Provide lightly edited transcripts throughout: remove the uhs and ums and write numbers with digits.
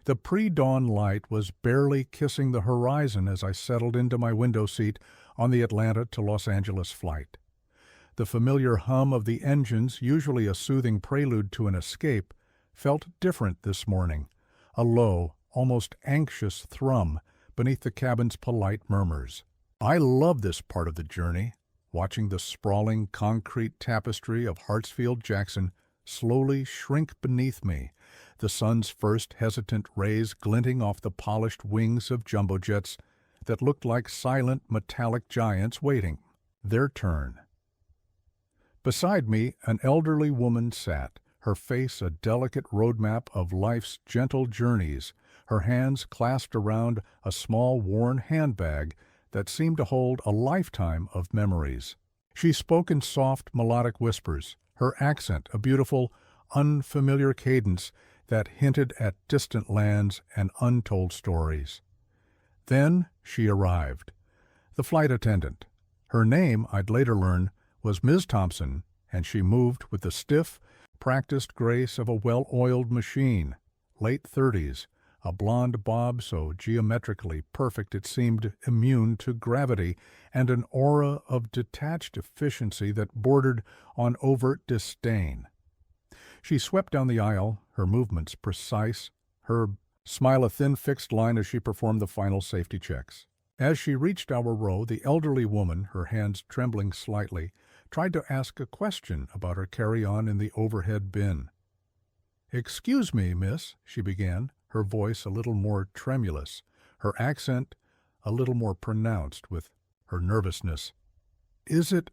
The pre-dawn light was barely kissing the horizon as I settled into my window seat on the Atlanta to Los Angeles flight. The familiar hum of the engines, usually a soothing prelude to an escape, felt different this morning, a low, almost anxious thrum beneath the cabin's polite murmurs. I love this part of the journey, watching the sprawling concrete tapestry of Hartsfield-Jackson slowly shrink beneath me, the sun's first hesitant rays glinting off the polished wings of jumbo jets that looked like silent metallic giants waiting their turn. Beside me, an elderly woman sat, her face a delicate roadmap of life's gentle journeys, her hands clasped around a small worn handbag that seemed to hold a lifetime of memories. She spoke in soft, melodic whispers, her accent a beautiful, unfamiliar cadence that hinted at distant lands and untold stories. Then she arrived, the flight attendant. Her name, I'd later learn, was Ms. Thompson, and she moved with the stiff, practiced grace of a well-oiled machine, late 30s, a blonde bob so geometrically perfect it seemed immune to gravity, and an aura of detached efficiency that bordered on overt disdain. She swept down the aisle, her movements precise, her smile a thin fixed line as she performed the final safety checks. As she reached our row, the elderly woman, her hands trembling slightly, tried to ask a question about her carry-on in the overhead bin. "Excuse me, miss," she began, her voice a little more tremulous, her accent a little more pronounced with her nervousness. Is it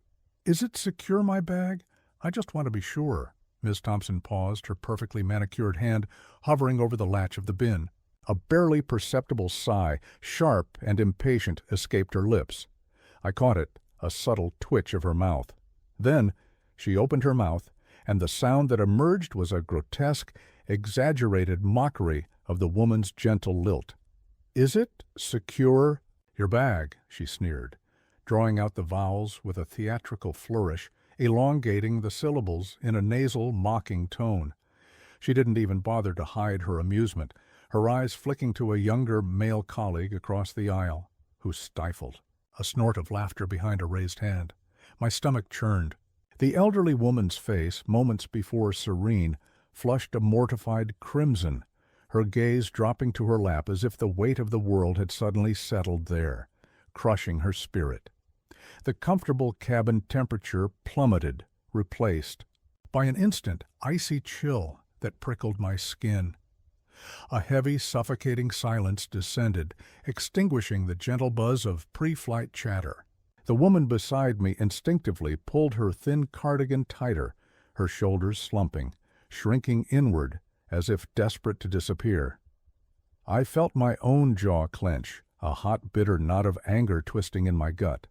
secure, my bag? I just want to be sure." Miss Thompson paused, her perfectly manicured hand hovering over the latch of the bin. A barely perceptible sigh, sharp and impatient, escaped her lips. I caught it, a subtle twitch of her mouth. Then she opened her mouth, and the sound that emerged was a grotesque, exaggerated mockery of the woman's gentle lilt. "Is it secure?" "Your bag," she sneered, drawing out the vowels with a theatrical flourish, elongating the syllables in a nasal, mocking tone. She didn't even bother to hide her amusement, her eyes flicking to a younger male colleague across the aisle, who stifled a snort of laughter behind a raised hand. My stomach churned. The elderly woman's face, moments before serene, flushed a mortified crimson, her gaze dropping to her lap as if the weight of the world had suddenly settled there, crushing her spirit. The comfortable cabin temperature plummeted, replaced by an instant icy chill that prickled my skin. A heavy, suffocating silence descended, extinguishing the gentle buzz of pre-flight chatter. The woman beside me instinctively pulled her thin cardigan tighter, her shoulders slumping, shrinking inward as if desperate to disappear. I felt my own jaw clench, a hot, bitter knot of anger twisting in my gut.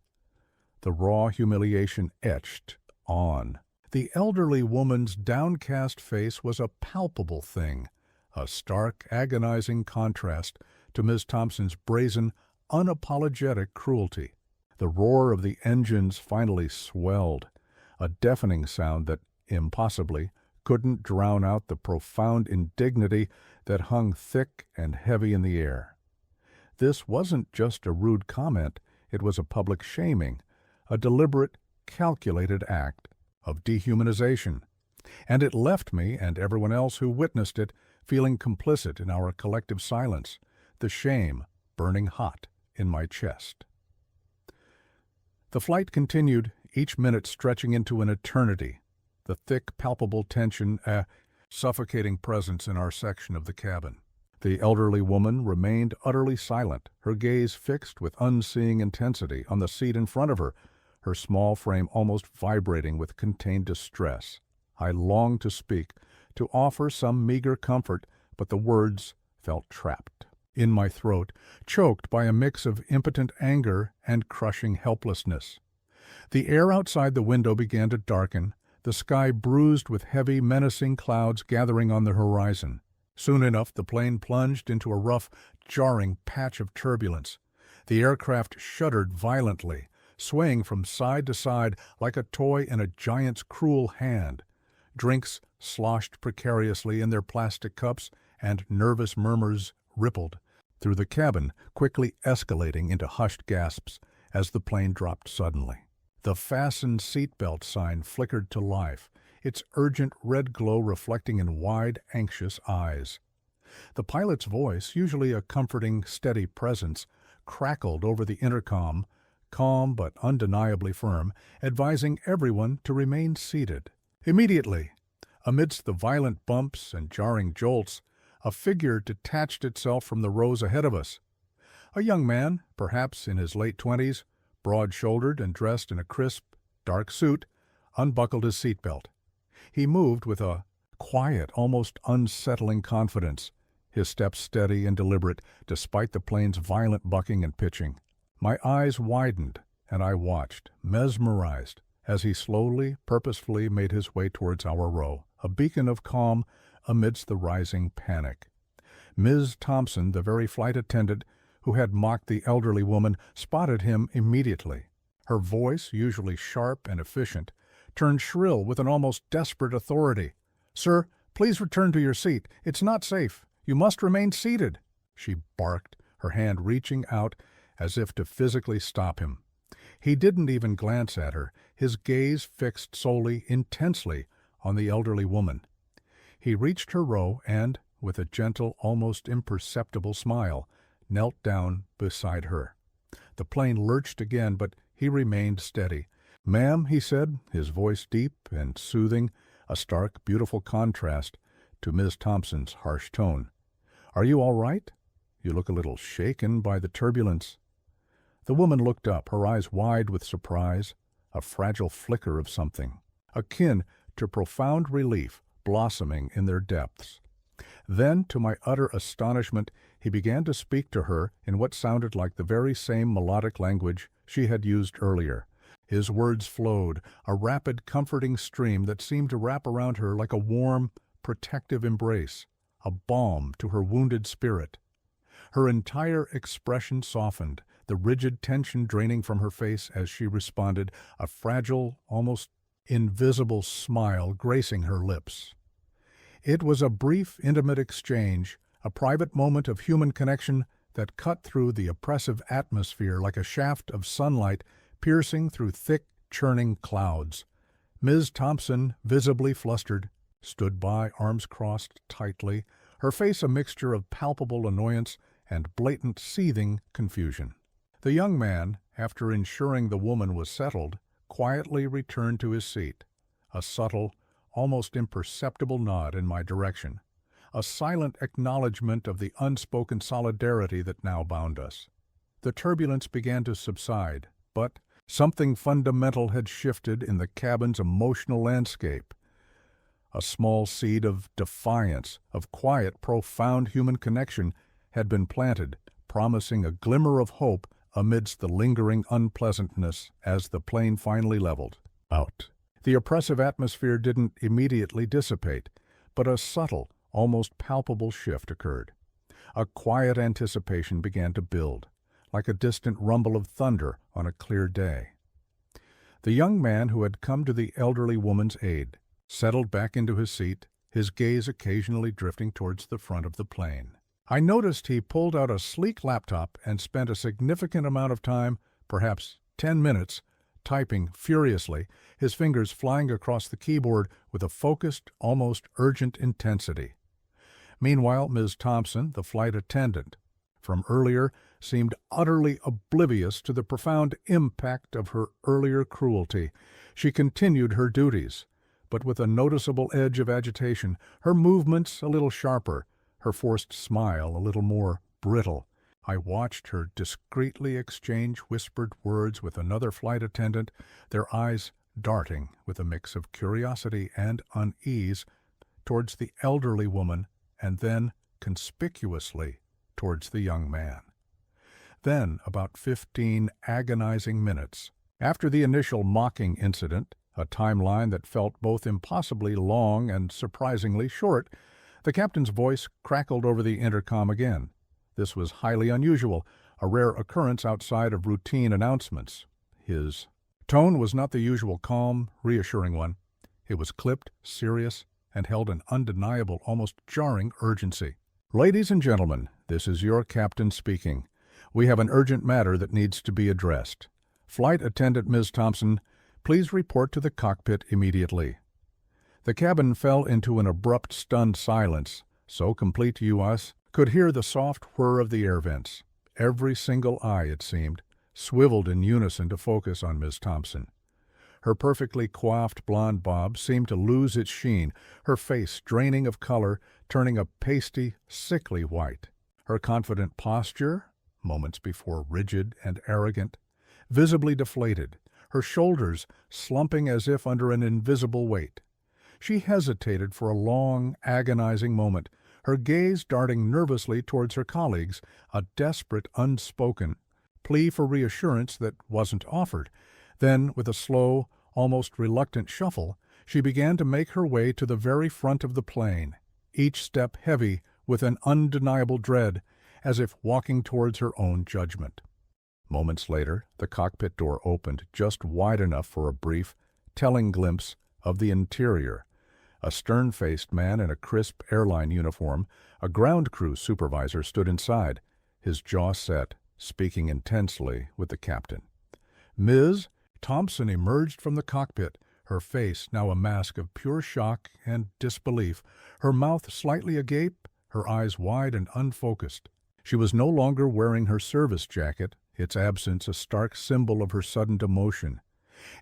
The raw humiliation etched on. The elderly woman's downcast face was a palpable thing, a stark, agonizing contrast to Ms. Thompson's brazen, unapologetic cruelty. The roar of the engines finally swelled, a deafening sound that, impossibly, couldn't drown out the profound indignity that hung thick and heavy in the air. This wasn't just a rude comment, it was a public shaming, a deliberate, calculated act of dehumanization, and it left me and everyone else who witnessed it feeling complicit in our collective silence, the shame burning hot in my chest. The flight continued, each minute stretching into an eternity, the thick, palpable tension a suffocating presence in our section of the cabin. The elderly woman remained utterly silent, her gaze fixed with unseeing intensity on the seat in front of her, her small frame almost vibrating with contained distress. I longed to speak, to offer some meager comfort, but the words felt trapped in my throat, choked by a mix of impotent anger and crushing helplessness. The air outside the window began to darken, the sky bruised with heavy, menacing clouds gathering on the horizon. Soon enough, the plane plunged into a rough, jarring patch of turbulence. The aircraft shuddered violently, swaying from side to side like a toy in a giant's cruel hand. Drinks sloshed precariously in their plastic cups, and nervous murmurs rippled through the cabin, quickly escalating into hushed gasps as the plane dropped suddenly. The fasten seatbelt sign flickered to life, its urgent red glow reflecting in wide, anxious eyes. The pilot's voice, usually a comforting, steady presence, crackled over the intercom, calm but undeniably firm, advising everyone to remain seated. Immediately, amidst the violent bumps and jarring jolts, a figure detached itself from the rows ahead of us. A young man, perhaps in his late 20s, broad-shouldered and dressed in a crisp, dark suit, unbuckled his seatbelt. He moved with a quiet, almost unsettling confidence, his steps steady and deliberate despite the plane's violent bucking and pitching. My eyes widened, and I watched, mesmerized, as he slowly, purposefully made his way towards our row, a beacon of calm amidst the rising panic. Ms. Thompson, the very flight attendant who had mocked the elderly woman, spotted him immediately. Her voice, usually sharp and efficient, turned shrill with an almost desperate authority. "Sir, please return to your seat. It's not safe. You must remain seated," she barked, her hand reaching out as if to physically stop him. He didn't even glance at her, his gaze fixed solely, intensely, on the elderly woman. He reached her row and, with a gentle, almost imperceptible smile, knelt down beside her. The plane lurched again, but he remained steady. "Ma'am," he said, his voice deep and soothing, a stark, beautiful contrast to Ms. Thompson's harsh tone. "Are you all right? You look a little shaken by the turbulence." The woman looked up, her eyes wide with surprise, a fragile flicker of something, akin to profound relief, blossoming in their depths. Then, to my utter astonishment, he began to speak to her in what sounded like the very same melodic language she had used earlier. His words flowed, a rapid, comforting stream that seemed to wrap around her like a warm, protective embrace, a balm to her wounded spirit. Her entire expression softened, the rigid tension draining from her face as she responded, a fragile, almost invisible smile gracing her lips. It was a brief, intimate exchange, a private moment of human connection that cut through the oppressive atmosphere like a shaft of sunlight piercing through thick, churning clouds. Ms. Thompson, visibly flustered, stood by, arms crossed tightly, her face a mixture of palpable annoyance and blatant seething confusion. The young man, after ensuring the woman was settled, quietly returned to his seat, a subtle, almost imperceptible nod in my direction, a silent acknowledgment of the unspoken solidarity that now bound us. The turbulence began to subside, but something fundamental had shifted in the cabin's emotional landscape. A small seed of defiance, of quiet, profound human connection had been planted, promising a glimmer of hope amidst the lingering unpleasantness as the plane finally leveled out. The oppressive atmosphere didn't immediately dissipate, but a subtle, almost palpable shift occurred. A quiet anticipation began to build, like a distant rumble of thunder on a clear day. The young man who had come to the elderly woman's aid settled back into his seat, his gaze occasionally drifting towards the front of the plane. I noticed he pulled out a sleek laptop and spent a significant amount of time, perhaps 10 minutes, typing furiously, his fingers flying across the keyboard with a focused, almost urgent intensity. Meanwhile, Ms. Thompson, the flight attendant from earlier, seemed utterly oblivious to the profound impact of her earlier cruelty. She continued her duties, but with a noticeable edge of agitation, her movements a little sharper, her forced smile a little more brittle. I watched her discreetly exchange whispered words with another flight attendant, their eyes darting with a mix of curiosity and unease towards the elderly woman and then, conspicuously, towards the young man. Then, about 15 agonizing minutes after the initial mocking incident, a timeline that felt both impossibly long and surprisingly short, the captain's voice crackled over the intercom again. This was highly unusual, a rare occurrence outside of routine announcements. His tone was not the usual calm, reassuring one. It was clipped, serious, and held an undeniable, almost jarring urgency. Ladies and gentlemen, this is your captain speaking. We have an urgent matter that needs to be addressed. Flight attendant Ms. Thompson, please report to the cockpit immediately. The cabin fell into an abrupt, stunned silence, so complete U.S. could hear the soft whir of the air vents. Every single eye, it seemed, swiveled in unison to focus on Ms. Thompson. Her perfectly coiffed blonde bob seemed to lose its sheen, her face draining of color, turning a pasty, sickly white. Her confident posture, moments before rigid and arrogant, visibly deflated, her shoulders slumping as if under an invisible weight. She hesitated for a long, agonizing moment, her gaze darting nervously towards her colleagues, a desperate, unspoken plea for reassurance that wasn't offered. Then, with a slow, almost reluctant shuffle, she began to make her way to the very front of the plane, each step heavy with an undeniable dread, as if walking towards her own judgment. Moments later, the cockpit door opened just wide enough for a brief, telling glimpse of the interior. A stern-faced man in a crisp airline uniform, a ground crew supervisor, stood inside, his jaw set, speaking intensely with the captain. Ms. Thompson emerged from the cockpit, her face now a mask of pure shock and disbelief, her mouth slightly agape, her eyes wide and unfocused. She was no longer wearing her service jacket, its absence a stark symbol of her sudden demotion,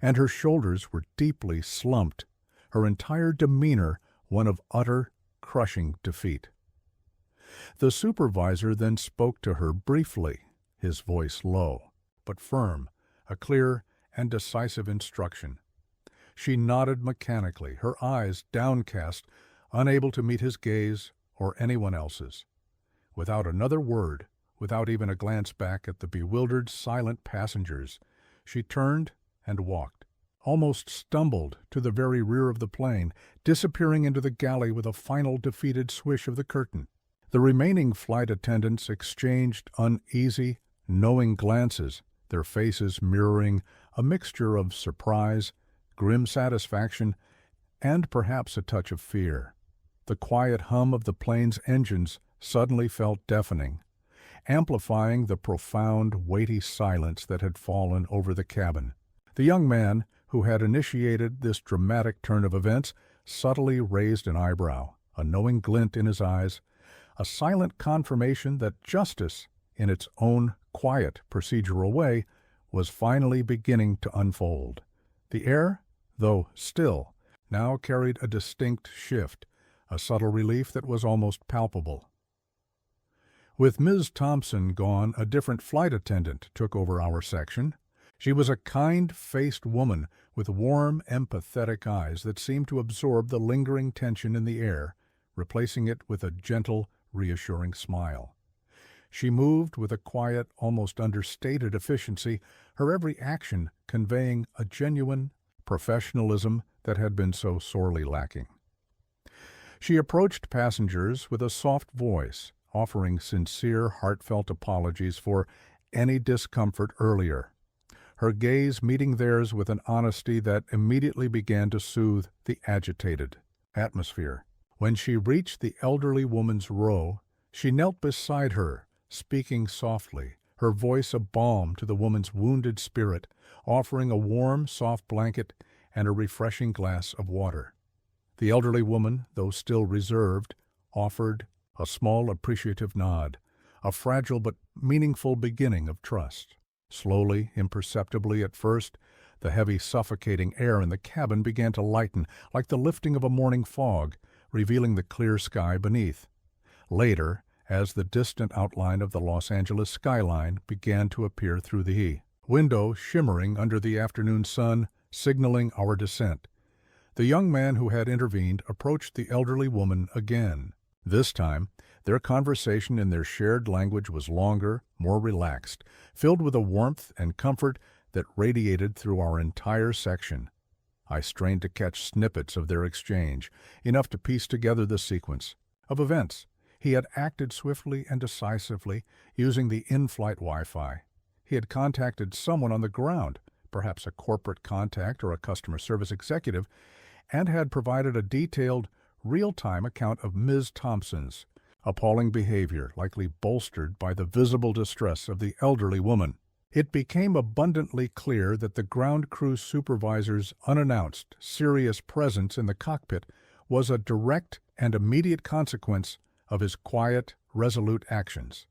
and her shoulders were deeply slumped, her entire demeanor one of utter, crushing defeat. The supervisor then spoke to her briefly, his voice low, but firm, a clear and decisive instruction. She nodded mechanically, her eyes downcast, unable to meet his gaze or anyone else's. Without another word, without even a glance back at the bewildered, silent passengers, she turned and walked, almost stumbled to the very rear of the plane, disappearing into the galley with a final defeated swish of the curtain. The remaining flight attendants exchanged uneasy, knowing glances, their faces mirroring a mixture of surprise, grim satisfaction, and perhaps a touch of fear. The quiet hum of the plane's engines suddenly felt deafening, amplifying the profound, weighty silence that had fallen over the cabin. The young man who had initiated this dramatic turn of events subtly raised an eyebrow, a knowing glint in his eyes, a silent confirmation that justice, in its own quiet, procedural way, was finally beginning to unfold. The air, though still, now carried a distinct shift, a subtle relief that was almost palpable. With Ms. Thompson gone, a different flight attendant took over our section. She was a kind-faced woman with warm, empathetic eyes that seemed to absorb the lingering tension in the air, replacing it with a gentle, reassuring smile. She moved with a quiet, almost understated efficiency, her every action conveying a genuine professionalism that had been so sorely lacking. She approached passengers with a soft voice, offering sincere, heartfelt apologies for any discomfort earlier, her gaze meeting theirs with an honesty that immediately began to soothe the agitated atmosphere. When she reached the elderly woman's row, she knelt beside her, speaking softly, her voice a balm to the woman's wounded spirit, offering a warm, soft blanket and a refreshing glass of water. The elderly woman, though still reserved, offered a small appreciative nod, a fragile but meaningful beginning of trust. Slowly, imperceptibly at first, the heavy, suffocating air in the cabin began to lighten, like the lifting of a morning fog, revealing the clear sky beneath. Later, as the distant outline of the Los Angeles skyline began to appear through the window shimmering under the afternoon sun, signaling our descent, the young man who had intervened approached the elderly woman again. This time, their conversation in their shared language was longer, more relaxed, filled with a warmth and comfort that radiated through our entire section. I strained to catch snippets of their exchange, enough to piece together the sequence of events. He had acted swiftly and decisively, using the in-flight Wi-Fi. He had contacted someone on the ground, perhaps a corporate contact or a customer service executive, and had provided a detailed, real-time account of Ms. Thompson's appalling behavior likely bolstered by the visible distress of the elderly woman. It became abundantly clear that the ground crew supervisor's unannounced, serious presence in the cockpit was a direct and immediate consequence of his quiet, resolute actions,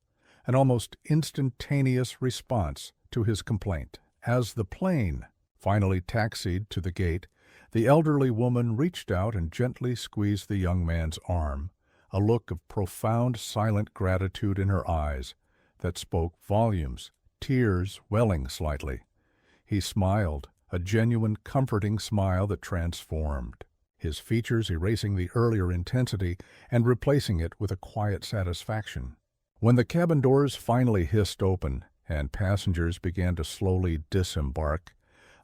an almost instantaneous response to his complaint. As the plane finally taxied to the gate, the elderly woman reached out and gently squeezed the young man's arm, a look of profound, silent gratitude in her eyes that spoke volumes, tears welling slightly. He smiled, a genuine, comforting smile that transformed, his features erasing the earlier intensity and replacing it with a quiet satisfaction. When the cabin doors finally hissed open and passengers began to slowly disembark,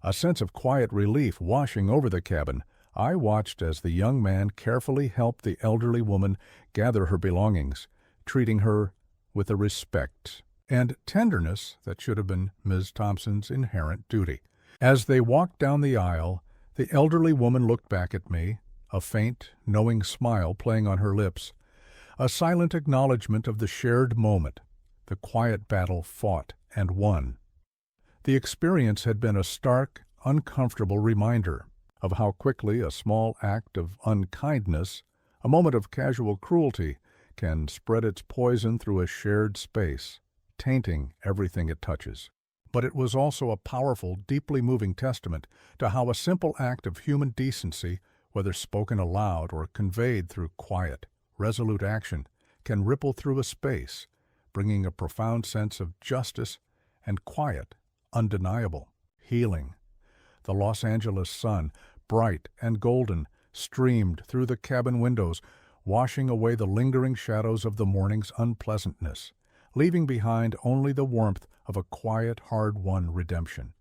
a sense of quiet relief washing over the cabin, I watched as the young man carefully helped the elderly woman gather her belongings, treating her with a respect and tenderness that should have been Ms. Thompson's inherent duty. As they walked down the aisle, the elderly woman looked back at me, a faint, knowing smile playing on her lips, a silent acknowledgment of the shared moment, the quiet battle fought and won. The experience had been a stark, uncomfortable reminder of how quickly a small act of unkindness, a moment of casual cruelty, can spread its poison through a shared space, tainting everything it touches. But it was also a powerful, deeply moving testament to how a simple act of human decency, whether spoken aloud or conveyed through quiet, resolute action, can ripple through a space, bringing a profound sense of justice and quiet, undeniable, healing. The Los Angeles sun, bright and golden, streamed through the cabin windows, washing away the lingering shadows of the morning's unpleasantness, leaving behind only the warmth of a quiet, hard-won redemption.